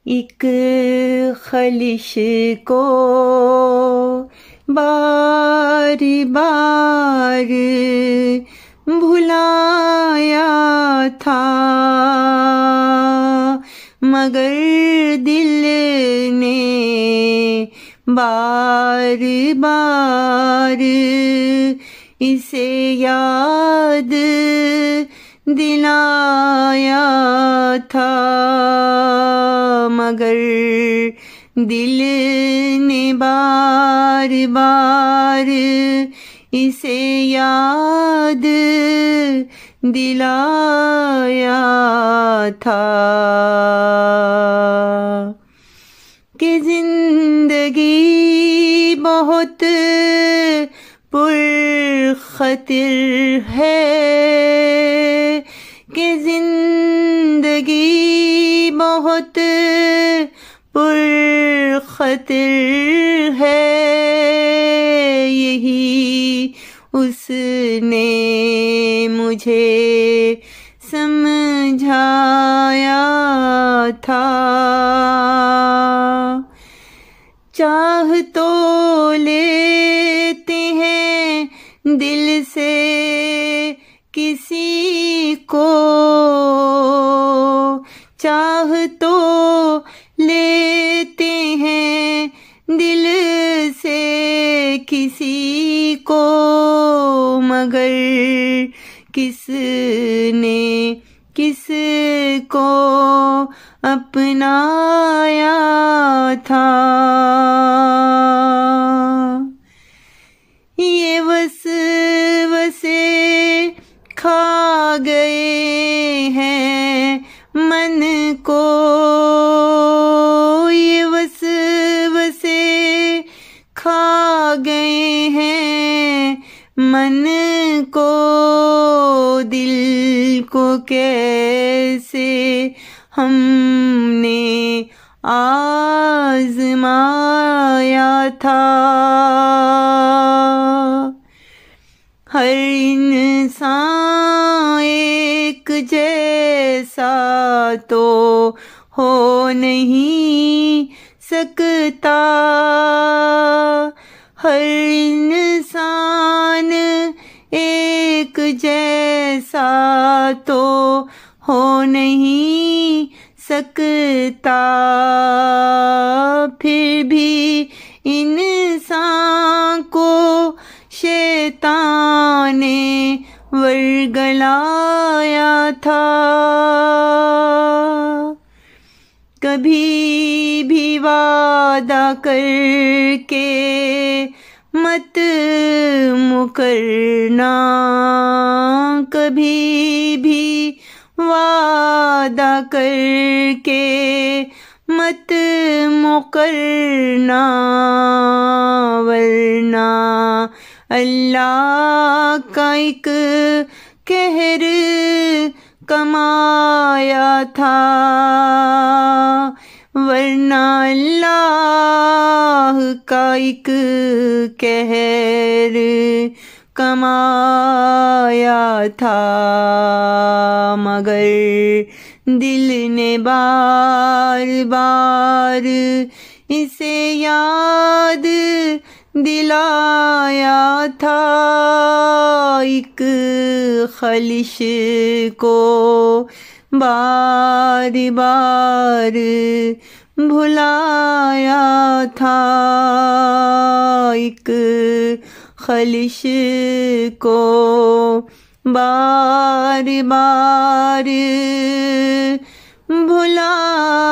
एक खलिश को बार बार भुलाया था, मगर दिल ने बार बार इसे याद दिलाया था, मगर दिल ने बार बार इसे याद दिलाया था कि जिंदगी बहुत पुरखतिर है, कि जिंदगी बहुत पुरखतिर है, यही उसने मुझे समझाया था। चाह तो लेते हैं दिल से किसी को, चाह तो लेते हैं दिल से किसी को, मगर किसने किसको अपनाया था। ये वसवसे खा गए हैं मन को, ये वसवसे खा गए हैं मन को, दिल को कैसे हमने आजमाया था। हर इंसान एक जैसा तो हो नहीं सकता, हर इंसान एक जैसा तो हो नहीं सकता, फिर भी इंसान को शैतान ने वर्गलाया था। कभी भी वादा करके मत मुकरना, कभी भी वादा करके मत मुकरना, वरना अल्लाह का एक कहर कमाया था, वरना अल्लाह का एक कहर कमाया था, मगर दिल ने बार बार इसे याद दिलाया था। एक खलिश को बार बार भुलाया था, एक खलिश को बार बार भुलाया